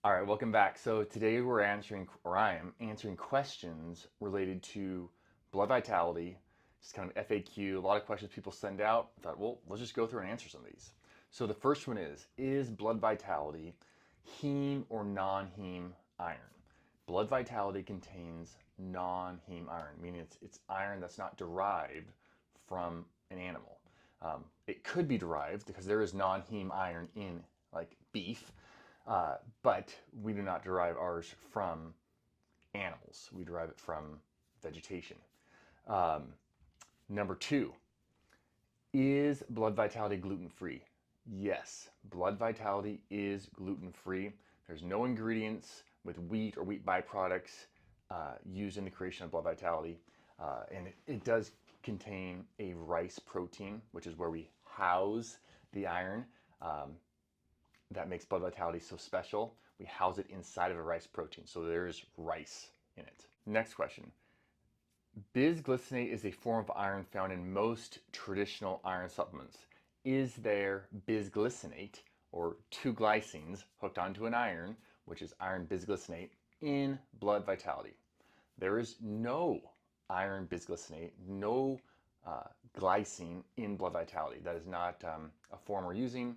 All right, welcome back. So today we're answering, or I am answering questions related to blood vitality, just kind of FAQ, a lot of questions people send out. I thought, well, let's just go through and answer some of these. So the first one is blood vitality heme or non-heme iron? Blood vitality contains non-heme iron, meaning it's iron that's not derived from an animal. It could be derived because there is non-heme iron in like beef, but we do not derive ours from animals. We derive it from vegetation. Um, Number two, is blood vitality gluten free? Yes, blood vitality is gluten free. There's no ingredients with wheat or wheat byproducts used in the creation of blood vitality. And it does contain a rice protein, which is where we house the iron. That makes blood vitality so special. We house it inside of a rice protein, so there's rice in it. Next question. Bisglycinate is a form of iron found in most traditional iron supplements. Is there bisglycinate, or two glycines hooked onto an iron, which is iron bisglycinate, in blood vitality? There is no iron bisglycinate, no glycine in blood vitality. That is not a form we're using.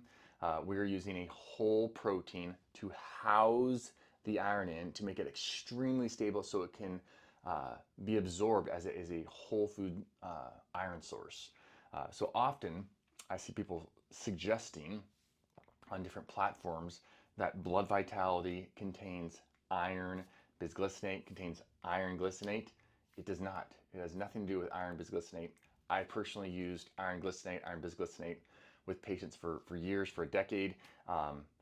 We're using a whole protein to house the iron in to make it extremely stable so it can be absorbed as a whole food iron source. So often I see people suggesting on different platforms that blood vitality contains iron bisglycinate, contains iron glycinate. It does not. It has nothing to do with iron bisglycinate. I personally used iron glycinate, iron bisglycinate with patients for years, for a decade,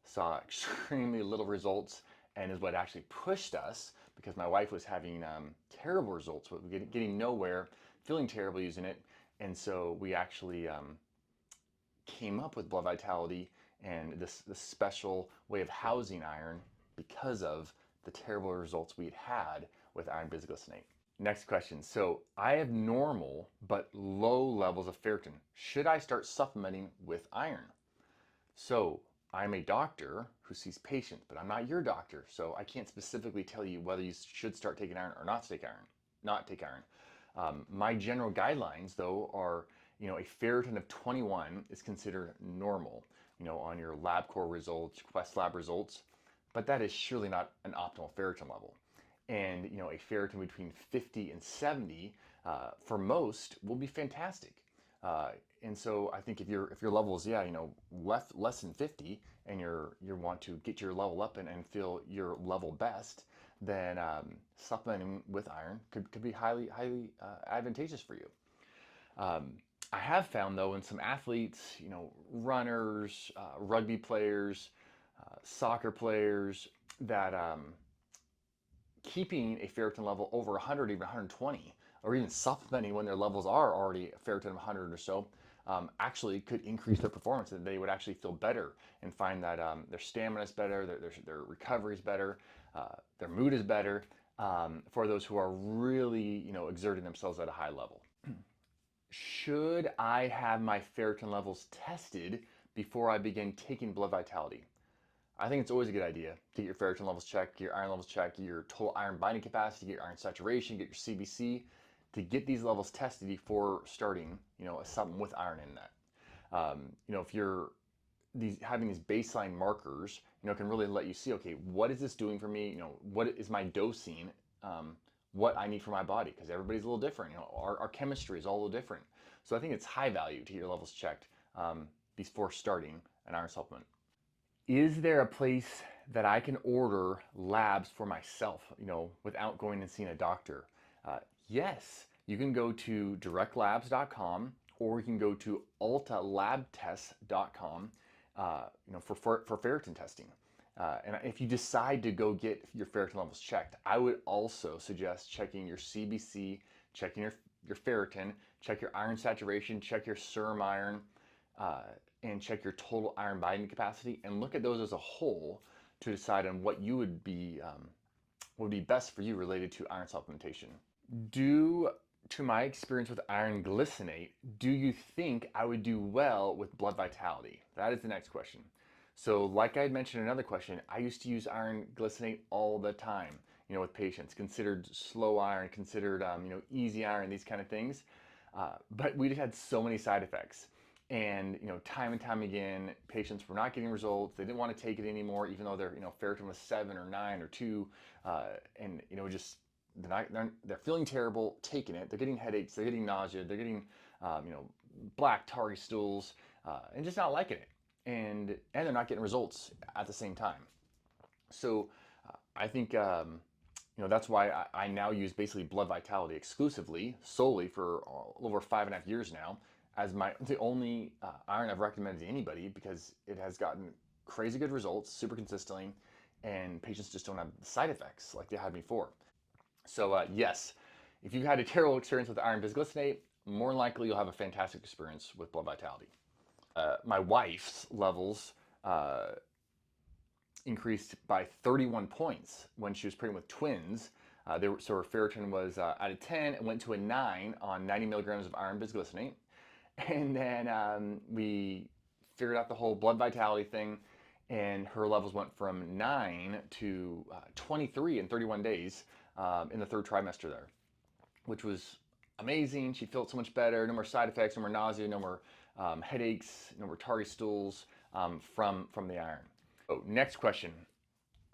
saw extremely little results, and is what actually pushed us, because my wife was having terrible results, getting nowhere, feeling terrible using it, and so we actually came up with blood vitality and this special way of housing iron because of the terrible results we'd had with iron bisglycinate. Next question. So I have normal but low levels of ferritin. Should I start supplementing with iron? So I'm a doctor who sees patients, but I'm not your doctor, so I can't specifically tell you whether you should start taking iron or not take iron. Not take iron. My general guidelines, though, are a ferritin of 21 is considered normal, on your LabCorp results, Quest Lab results, but that is surely not an optimal ferritin level. And a ferritin between 50 and 70 for most will be fantastic. And so I think if your level is less than 50 and you want to get your level up and feel your level best, then supplementing with iron could be highly advantageous for you. I have found though in some athletes, runners, rugby players, soccer players, that keeping a ferritin level over 100, even 120, or even supplementing when their levels are already a ferritin of 100 or so, actually could increase their performance, and they would actually feel better and find that their stamina is better, their recovery is better, their mood is better, for those who are really exerting themselves at a high level. Should I have my ferritin levels tested before I begin taking blood vitality? I think it's always a good idea to get your ferritin levels checked, get your iron levels checked, get your total iron binding capacity, get your iron saturation, get your CBC, to get these levels tested before starting, a supplement with iron in that. If you're having these baseline markers, can really let you see, okay, what is this doing for me? What is my dosing? What I need for my body, because everybody's a little different. Our chemistry is all a little different. So I think it's high value to get your levels checked before starting an iron supplement. Is there a place that I can order labs for myself, without going and seeing a doctor? Yes, you can go to directlabs.com, or you can go to altalabtests.com, for ferritin testing. And if you decide to go get your ferritin levels checked, I would also suggest checking your CBC, checking your ferritin, check your iron saturation, check your serum iron, and check your total iron binding capacity, and look at those as a whole to decide on what would be best for you related to iron supplementation. Due to my experience with iron glycinate, do you think I would do well with blood vitality? That is the next question. So like I had mentioned in another question, I used to use iron glycinate all the time, with patients, considered slow iron, considered, easy iron, these kind of things. But we just had so many side effects. And, time and time again, patients were not getting results. They didn't want to take it anymore, even though their, ferritin was 7 or 9 or 2. And, just, they're feeling terrible taking it. They're getting headaches, they're getting nausea, they're getting, black tarry stools, and just not liking it. And they're not getting results at the same time. So I think that's why I now use basically Blood Vitality exclusively, solely for over 5.5 years now, as the only iron I've recommended to anybody, because it has gotten crazy good results, super consistently, and patients just don't have side effects like they had before. So yes, if you've had a terrible experience with iron bisglycinate, more than likely you'll have a fantastic experience with Blood Vitality. My wife's levels increased by 31 points when she was pregnant with twins. So her ferritin was out of 10, it went to a 9 on 90 milligrams of iron bisglycinate. And then we figured out the whole Blood Vitality thing, and her levels went from 9 to 23 in 31 days in the third trimester there, which was amazing. She felt so much better. No more side effects, no more nausea, no more headaches, no more tarry stools from the iron. So next question.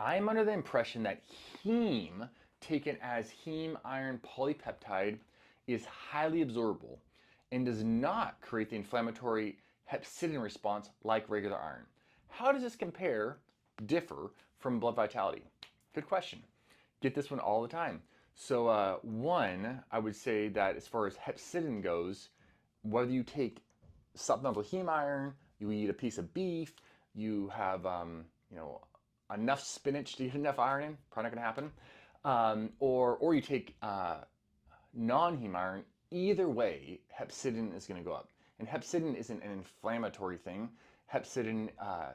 I'm under the impression that heme, taken as heme iron polypeptide, is highly absorbable and does not create the inflammatory hepcidin response like regular iron. How does this differ from Blood Vitality? Good question. Get this one all the time. So one, I would say that as far as hepcidin goes, whether you take supplemental heme iron, you eat a piece of beef, you have enough spinach to get enough iron in, probably not going to happen, or you take non-heme iron, either way, hepcidin is going to go up. And hepcidin isn't an inflammatory thing. Hepcidin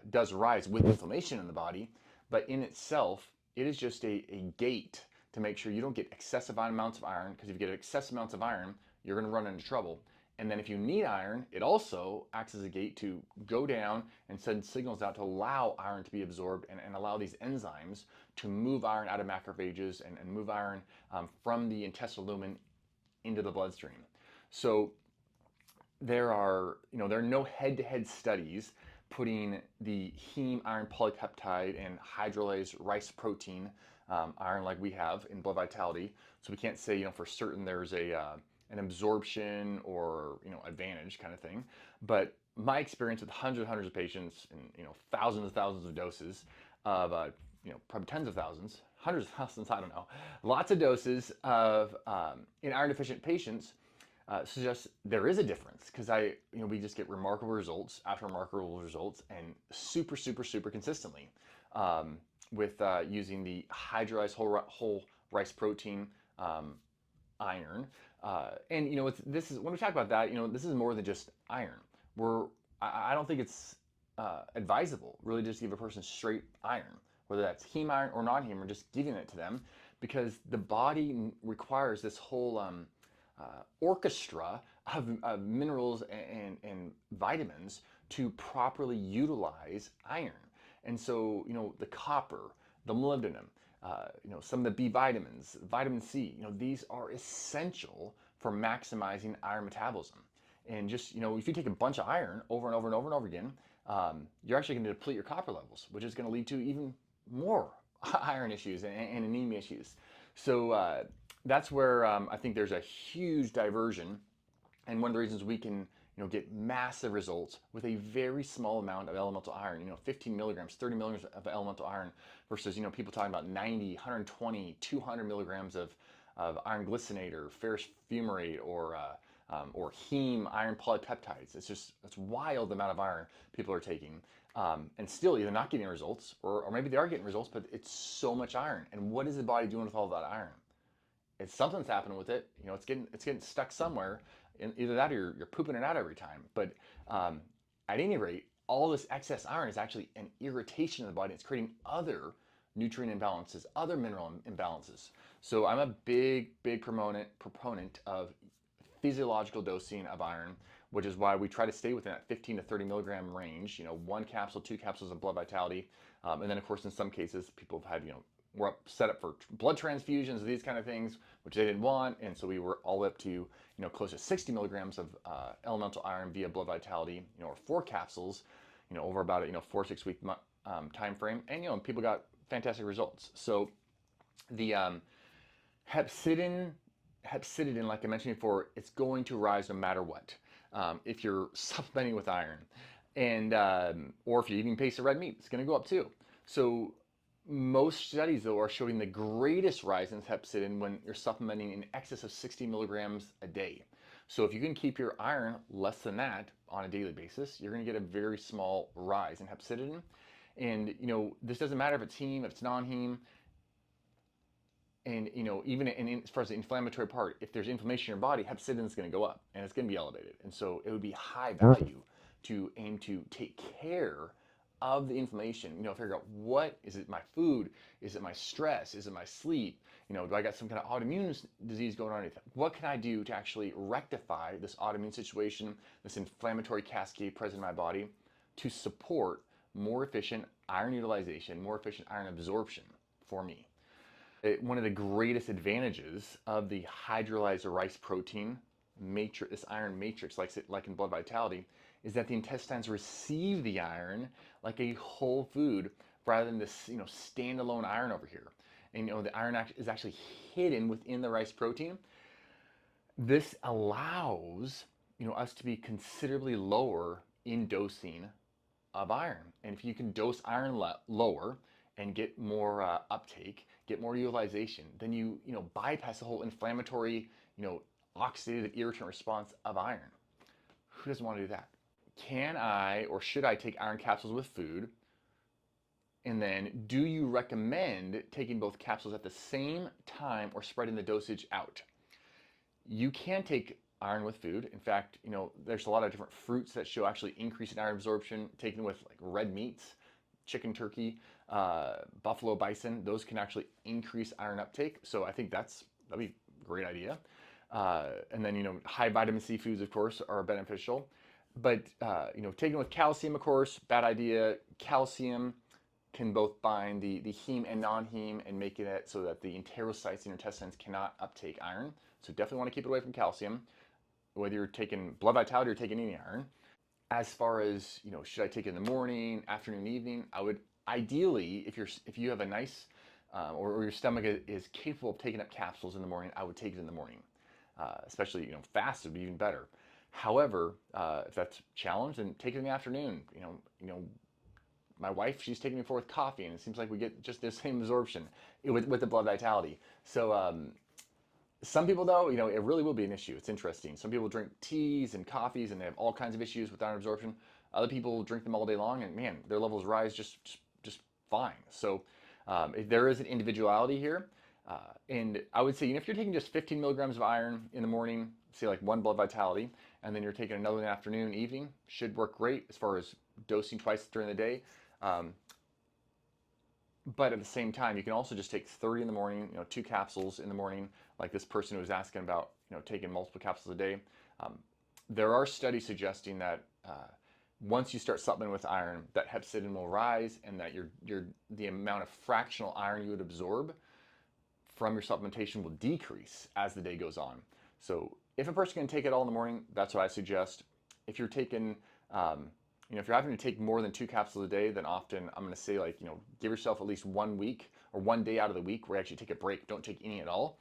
does rise with inflammation in the body, but in itself, it is just a gate to make sure you don't get excessive amounts of iron, because if you get excessive amounts of iron, you're going to run into trouble. And then if you need iron, it also acts as a gate to go down and send signals out to allow iron to be absorbed and allow these enzymes to move iron out of macrophages and move iron from the intestinal lumen into the bloodstream. So there are no head-to-head studies putting the heme iron polypeptide and hydrolyzed rice protein iron like we have in Blood Vitality. So we can't say for certain there's an absorption or advantage kind of thing. But my experience with hundreds of patients and thousands of doses of probably tens of thousands, hundreds of thousands, I don't know, lots of doses of in iron deficient patients suggests there is a difference, because we just get remarkable results after remarkable results, and super consistently with using the hydrolyzed whole rice protein iron. And this is when we talk about that, this is more than just iron. I don't think it's advisable really just to give a person straight iron, whether that's heme iron or non-heme, or just giving it to them, because the body requires this whole orchestra of minerals and vitamins to properly utilize iron. And so the copper, the molybdenum, some of the B vitamins, vitamin C, these are essential for maximizing iron metabolism. And just, if you take a bunch of iron over and over again, you're actually going to deplete your copper levels, which is going to lead to even more iron issues and anemia issues. So that's where I think there's a huge diversion, and one of the reasons we can get massive results with a very small amount of elemental iron, 15 milligrams, 30 milligrams of elemental iron, versus people talking about 90, 120, 200 milligrams of iron glycinate or ferrous fumarate or heme iron polypeptides. It's wild the amount of iron people are taking, and still either not getting results, or maybe they are getting results, but it's so much iron. And what is the body doing with all that iron? It's something's happening with it. It's getting stuck somewhere. And either that or you're pooping it out every time. But at any rate, all this excess iron is actually an irritation in the body. It's creating other nutrient imbalances, other mineral imbalances. So I'm a big proponent of physiological dosing of iron, which is why we try to stay within that 15 to 30 milligram range, 1 capsule, 2 capsules of blood vitality. And then of course, in some cases, people have had, were set up for blood transfusions, these kind of things, which they didn't want. And so we were all up to, close to 60 milligrams of elemental iron via blood vitality, or 4 capsules, over about a, 4 to 6 week time frame. And, people got fantastic results. So the hepcidin, like I mentioned before, it's going to rise no matter what. If you're supplementing with iron, and or if you're eating pasted red meat, it's going to go up too. So most studies, though, are showing the greatest rise in hepcidin when you're supplementing in excess of 60 milligrams a day. So if you can keep your iron less than that on a daily basis, you're going to get a very small rise in hepcidin. And this doesn't matter if it's heme, if it's non-heme. And even as far as the inflammatory part, if there's inflammation in your body, hepcidin is going to go up and it's going to be elevated. And so it would be high value to aim to take care of the inflammation. Figure out, what is it? My food? Is it my stress? Is it my sleep? Do I got some kind of autoimmune disease going on? What can I do to actually rectify this autoimmune situation, this inflammatory cascade present in my body, to support more efficient iron utilization, more efficient iron absorption for me? One of the greatest advantages of the hydrolyzed rice protein matrix, this iron matrix, like in blood vitality, is that the intestines receive the iron like a whole food rather than this standalone iron over here. And the iron is actually hidden within the rice protein. This allows us to be considerably lower in dosing of iron. And if you can dose iron lower and get more uptake, get more utilization, then you bypass the whole inflammatory, oxidative irritant response of iron. Who doesn't want to do that? Can I or should I take iron capsules with food? And then do you recommend taking both capsules at the same time or spreading the dosage out? You can take iron with food. In fact, there's a lot of different fruits that show actually increase in iron absorption taken with like red meats, chicken, turkey, buffalo, bison. Those can actually increase iron uptake. So I think that'd be a great idea. And then, high vitamin C foods, of course, are beneficial. But, taken with calcium, of course, bad idea. Calcium can both bind the heme and non-heme and make it so that the enterocytes in your intestines cannot uptake iron. So definitely want to keep it away from calcium, whether you're taking blood vitality or taking any iron. As far as, should I take it in the morning, afternoon, evening? I would ideally, if you have a nice, or your stomach is capable of taking up capsules in the morning, I would take it in the morning. Especially, fasted would be even better. However, if that's challenged, then take it in the afternoon. My wife, she's taking me for with coffee, and it seems like we get just the same absorption with the blood vitality. So some people, though, it really will be an issue. It's interesting. Some people drink teas and coffees, and they have all kinds of issues with iron absorption. Other people drink them all day long, and man, their levels rise just fine. So there is an individuality here. And I would say, if you're taking just 15 milligrams of iron in the morning, say like 1 blood vitality, and then you're taking another in the afternoon, evening, should work great as far as dosing twice during the day. But at the same time, you can also just take 30 in the morning, 2 capsules in the morning, like this person who was asking about, taking multiple capsules a day. There are studies suggesting that once you start supplementing with iron, that hepcidin will rise, and that the amount of fractional iron you would absorb from your supplementation will decrease as the day goes on. So if a person can take it all in the morning, that's what I suggest. If you're taking, if you're having to take more than 2 capsules a day, then often I'm going to say, give yourself at least 1 week or 1 day out of the week where you actually take a break. Don't take any at all,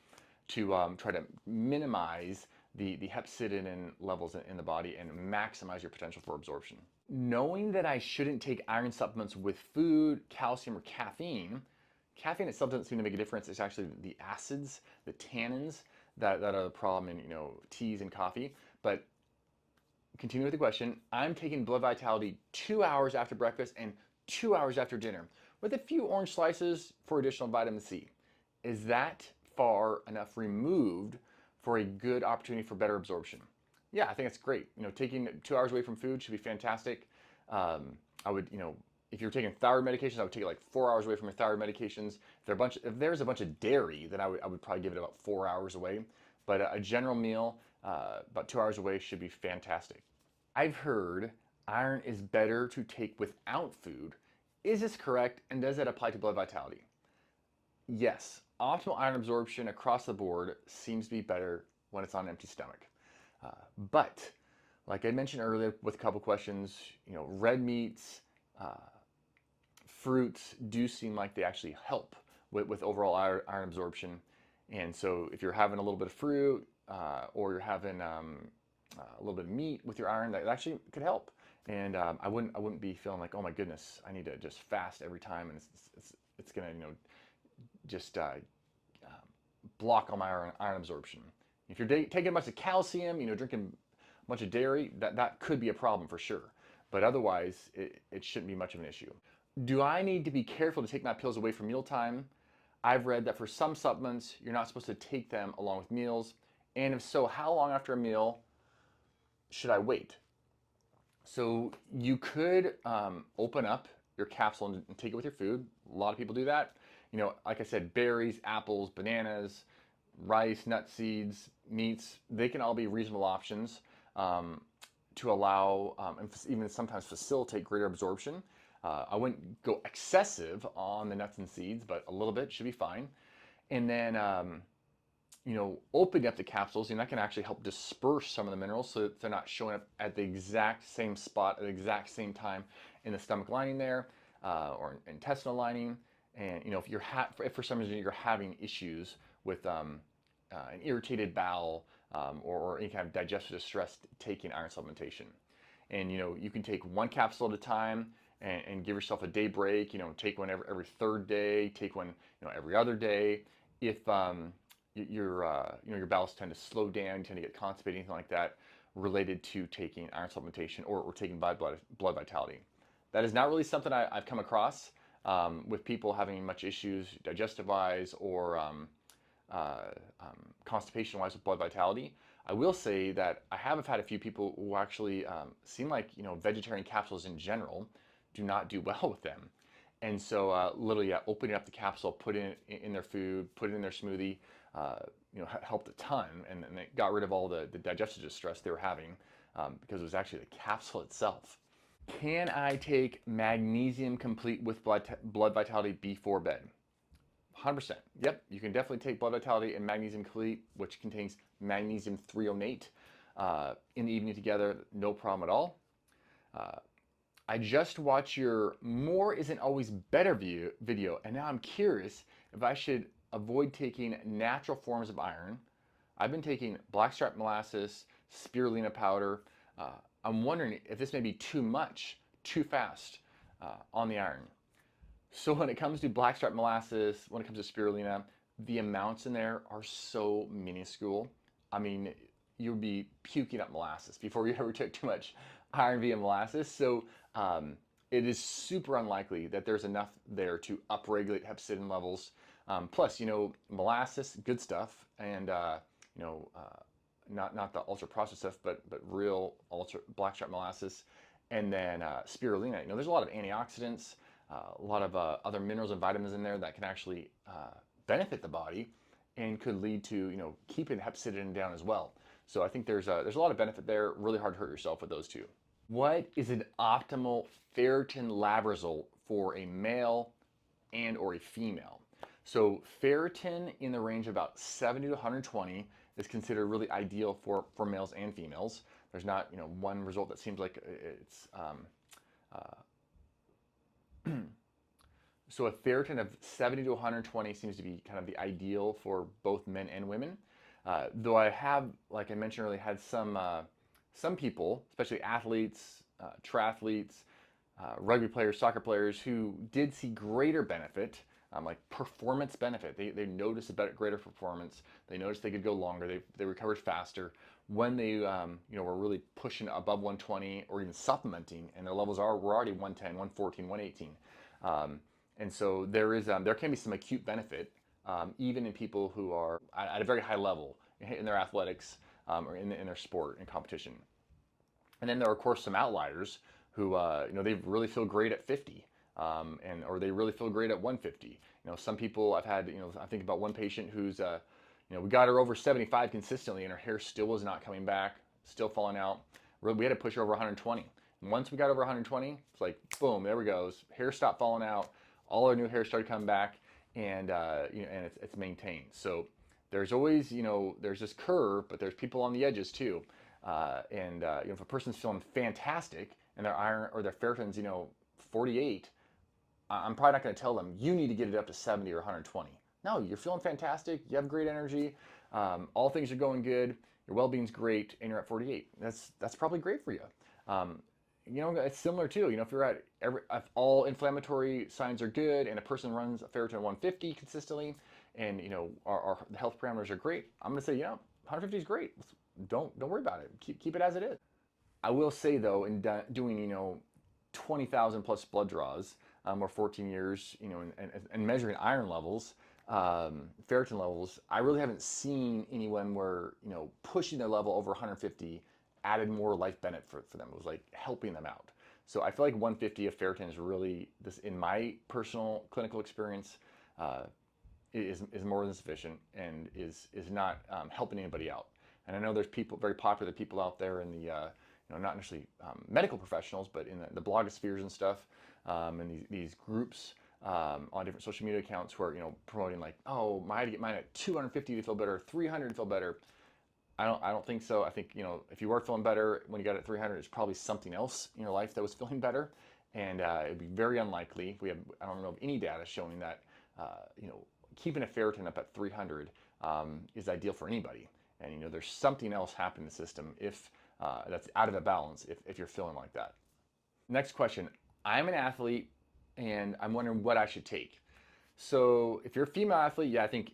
to try to minimize the hepcidin levels in the body and maximize your potential for absorption. Knowing that I shouldn't take iron supplements with food, calcium, or caffeine itself doesn't seem to make a difference. It's actually the acids, the tannins that are the problem in teas and coffee. But continue with the question. I'm taking blood vitality 2 hours after breakfast and 2 hours after dinner with a few orange slices for additional vitamin C. Is that far enough removed for a good opportunity for better absorption? Yeah, I think it's great. Taking 2 hours away from food should be fantastic. I would, if you're taking thyroid medications, I would take it like 4 hours away from your thyroid medications. If there's a bunch of dairy, then I would probably give it about 4 hours away. But a general meal, about 2 hours away should be fantastic. I've heard iron is better to take without food. Is this correct, and does that apply to blood vitality? Yes, optimal iron absorption across the board seems to be better when it's on an empty stomach. Uh, but like I mentioned earlier with a couple questions, red meats, uh, fruits do seem like they actually help with overall iron absorption. And so if you're having a little bit of fruit or you're having a little bit of meat with your iron, that actually could help. And I wouldn't be feeling like, oh my goodness, I need to just fast every time, and it's gonna just block all my iron absorption. If you're taking a bunch of calcium, drinking a bunch of dairy, that could be a problem for sure. But otherwise, it shouldn't be much of an issue. Do I need to be careful to take my pills away from mealtime? I've read that for some supplements, you're not supposed to take them along with meals. And if so, how long after a meal should I wait? So you could open up your capsule and take it with your food. A lot of people do that. Like I said, berries, apples, bananas, rice, nut seeds, meats, they can all be reasonable options to allow and even sometimes facilitate greater absorption. I wouldn't go excessive on the nuts and seeds, but a little bit should be fine. And then, opening up the capsules, that can actually help disperse some of the minerals so that they're not showing up at the exact same spot at the exact same time in the stomach lining there or intestinal lining. And if for some reason you're having issues with an irritated bowel or any kind of digestive distress, taking iron supplementation. And you can take one capsule at a time and give yourself a day break. Take one every third day. Take one every other day. If your bowels tend to slow down, you tend to get constipated, anything like that, related to taking iron supplementation or taking blood vitality. That is not really something I've come across with people having much issues digestive-wise or constipation-wise with blood vitality. I will say that I have had a few people who actually seem like vegetarian capsules in general do not do well with them. And so literally opening up the capsule, put it in their food, put it in their smoothie, helped a ton, and it got rid of all the digestive distress they were having because it was actually the capsule itself. Can I take Magnesium Complete with blood vitality before bed? 100%. Yep, you can definitely take blood vitality and Magnesium Complete, which contains magnesium threonate, in the evening together, no problem at all. I just watched your More Isn't Always Better video, and now I'm curious if I should avoid taking natural forms of iron. I've been taking blackstrap molasses, spirulina powder. I'm wondering if this may be too much, too fast on the iron. So when it comes to blackstrap molasses, when it comes to spirulina, the amounts in there are so minuscule. I mean, you would be puking up molasses before you ever took too much iron via molasses. So it is super unlikely that there's enough there to upregulate hepcidin levels. Plus, molasses, good stuff, and not the ultra processed stuff, but real ultra blackstrap molasses, and then spirulina. There's a lot of antioxidants, a lot of other minerals and vitamins in there that can actually benefit the body and could lead to keeping hepcidin down as well. So I think there's a lot of benefit there. Really hard to hurt yourself with those two. What is an optimal ferritin lab result for a male and or a female? So ferritin in the range of about 70 to 120 is considered really ideal for males and females. There's not one result that seems like it's so a ferritin of 70 to 120 seems to be kind of the ideal for both men and women. Though I have, like I mentioned earlier, had some people, especially athletes, triathletes, rugby players, soccer players, who did see greater benefit, like performance benefit. They noticed a greater performance. They noticed they could go longer. They recovered faster when they were really pushing above 120 or even supplementing, and their levels were already 110, 114, 118. And so there can be some acute benefit even in people who are at a very high level in their athletics or in their sport and competition. And then there are of course some outliers who they really feel great at 50 or they really feel great at 150. Some people I've had, I think about one patient who's we got her over 75 consistently and her hair still was not coming back, still falling out. We had to push over 120. And once we got over 120, it's like, boom, there we go. Hair stopped falling out. All our new hair started coming back, and and it's maintained. So there's always, there's this curve, but there's people on the edges too. If a person's feeling fantastic and their iron or their ferritin's, 48, I'm probably not going to tell them you need to get it up to 70 or 120. No, you're feeling fantastic. You have great energy. All things are going good. Your well-being's great, and you're at 48. That's probably great for you. It's similar too. If you're if all inflammatory signs are good, and a person runs a ferritin 150 consistently, and our health parameters are great, I'm going to say, 150 is great. Don't worry about it. Keep it as it is. I will say though, in doing 20,000 plus blood draws, or 14 years, and measuring iron levels, ferritin levels, I really haven't seen anyone where, pushing their level over 150 added more life benefit for them. It was like helping them out. So I feel like 150 of ferritin is really, this in my personal clinical experience, is more than sufficient, and is not helping anybody out. And I know there's very popular people out there in the, not necessarily medical professionals, but in the blogospheres and stuff, and these groups on different social media accounts who are, promoting like, oh, I had to get mine at 250 to feel better, 300 to feel better. I don't think so. I think, if you were feeling better when you got it at 300, it's probably something else in your life that was feeling better. And it'd be very unlikely. I don't know of any data showing that, keeping a ferritin up at 300 is ideal for anybody. And, there's something else happening in the system if that's out of a balance if you're feeling like that. Next question. I'm an athlete and I'm wondering what I should take. So if you're a female athlete, yeah, I think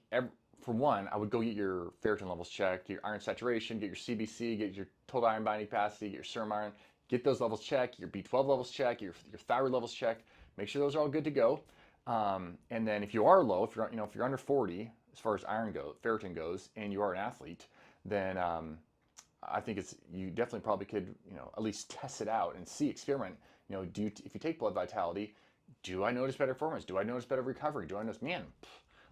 for one, I would go get your ferritin levels checked, get your iron saturation, get your CBC, get your total iron binding capacity, get your serum iron, get those levels checked, your B12 levels checked, your thyroid levels checked. Make sure those are all good to go. And then if you are low, if you're under 40 as far as ferritin goes, and you are an athlete, then I think you definitely probably could at least test it out and experiment. If you take blood vitality, do I notice better performance? Do I notice better recovery? Do I notice, man,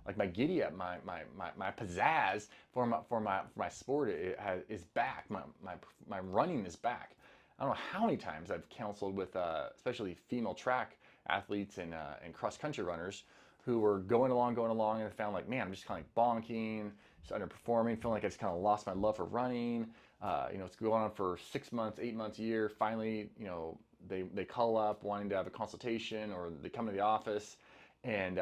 like my giddy up, my pizzazz for my sport is back. My running is back. I don't know how many times I've counseled with especially female track athletes and cross country runners who were going along and I found like, man, I'm just kind of like bonking, just underperforming, feeling like I just kind of lost my love for running. It's going on for 6 months, 8 months, a year. Finally, they call up wanting to have a consultation, or they come to the office and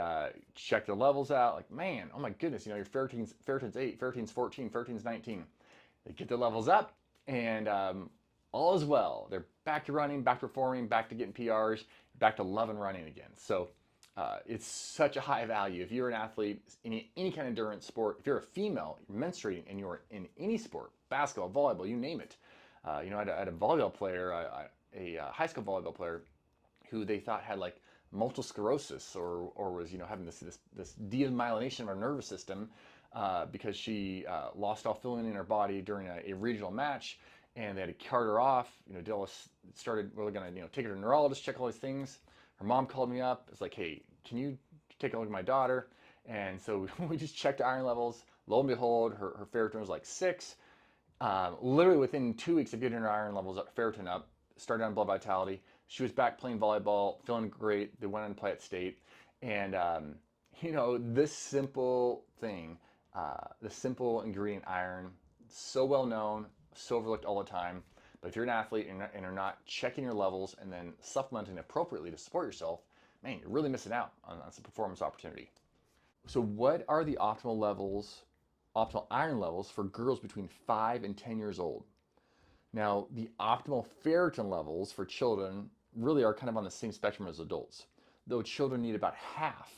check their levels out. Like, man, oh my goodness, your ferritin's 8, ferritin's 14, ferritin's 19. They get their levels up, and all is well. They're back to running, back to performing, back to getting PRs, back to loving running again. So it's such a high value. If you're an athlete in any kind of endurance sport, if you're a female, you're menstruating, and you're in any sport, basketball, volleyball, you name it. I had a volleyball player, a high school volleyball player, who they thought had like multiple sclerosis or was having this demyelination of her nervous system because she lost all feeling in her body during a regional match, and they had to cart her off. We're going to take her to a neurologist, check all these things. Her mom called me up. It's like, hey, can you take a look at my daughter? And so we just checked iron levels. Lo and behold, her ferritin was like 6. Literally within 2 weeks of getting her iron levels up, ferritin up, started on blood vitality. She was back playing volleyball, feeling great. They went on to play at state. And, this simple thing, the simple ingredient iron, so well known, so overlooked all the time. But if you're an athlete and are not checking your levels and then supplementing appropriately to support yourself, man, you're really missing out on some performance opportunity. So what are the optimal iron levels for girls between 5 and 10 years old? Now, the optimal ferritin levels for children really are kind of on the same spectrum as adults, though children need about half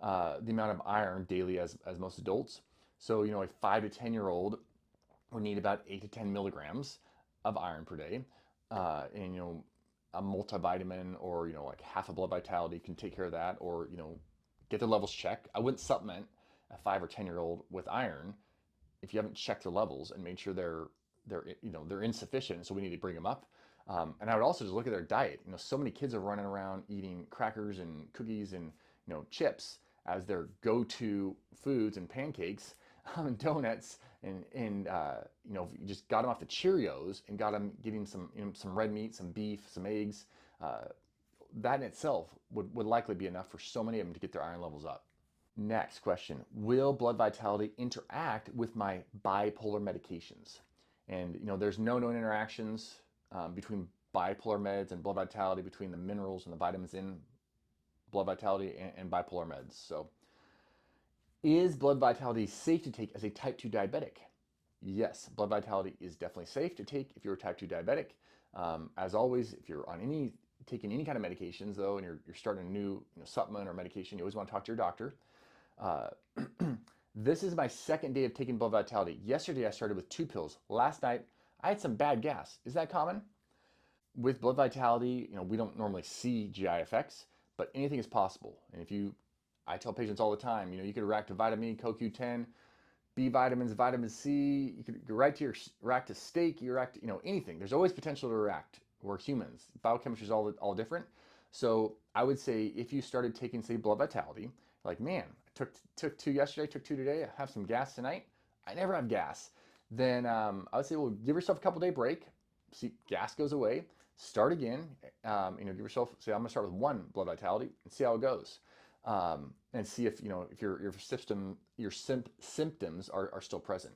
the amount of iron daily as most adults. So, a 5 to 10-year-old would need about 8 to 10 milligrams of iron per day. And, a multivitamin or, like half a blood vitality can take care of that, or, get their levels checked. I wouldn't supplement a 5 or 10-year-old with iron if you haven't checked their levels and made sure they're insufficient, so we need to bring them up. And I would also just look at their diet. So many kids are running around eating crackers and cookies and chips as their go-to foods, and pancakes and donuts And you know, if you just got them off the Cheerios and got them getting some, you know, some red meat, some beef, some eggs, uh, that in itself would likely be enough for so many of them to get their iron levels up. Next question, will blood vitality interact with my bipolar medications? And you know, there's no known interactions between bipolar meds and blood vitality, between the minerals and the vitamins in blood vitality and bipolar meds. So is blood vitality safe to take as a type 2 diabetic? Yes, blood vitality is definitely safe to take if you're a type 2 diabetic. As always, if you're on taking any kind of medications though, and you're starting a new, you know, supplement or medication, you always want to talk to your doctor. Uh, this is my second day of taking blood vitality. Yesterday I started with 2 pills. Last night I had some bad gas. Is that common? With blood vitality, you know, we don't normally see GI effects, but anything is possible. And if you, I tell patients all the time, you know, you could react to vitamin E, CoQ10, B vitamins, vitamin C. You could react to steak. You react to, you know, anything. There's always potential to react. We're humans. Biochemistry is all different. So I would say if you started taking, say, blood vitality, like, man, I took 2 yesterday, took 2 today. I have some gas tonight. I never have gas. Then I would say, well, give yourself a couple day break. See, gas goes away. Start again. You know, give yourself, say, I'm gonna start with 1 blood vitality and see how it goes. And see if, you know, if your symptoms are still present.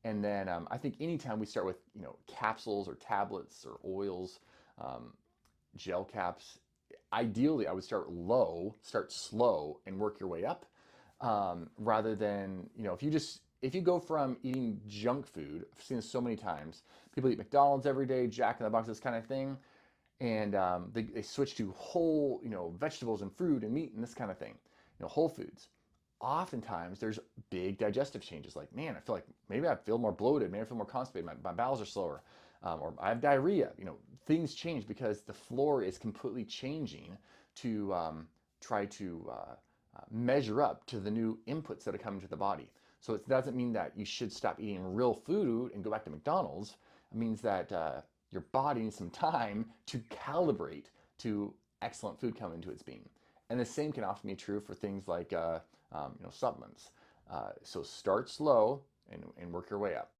And then I think anytime we start with, you know, capsules or tablets or oils, um, gel caps, ideally I would start low, start slow, and work your way up, rather than, you know, if you go from eating junk food, I've seen this so many times. People eat McDonald's every day, Jack in the Box, this kind of thing, and they switch to whole, you know, vegetables and fruit and meat and this kind of thing, you know, whole foods. Oftentimes there's big digestive changes, like, man, I feel like maybe I feel more bloated, maybe I feel more constipated, my bowels are slower, or I have diarrhea. You know, things change because the floor is completely changing to try to measure up to the new inputs that are coming to the body. So it doesn't mean that you should stop eating real food and go back to McDonald's. It means that your body needs some time to calibrate to excellent food coming into its being. And the same can often be true for things like you know, supplements. So start slow and work your way up.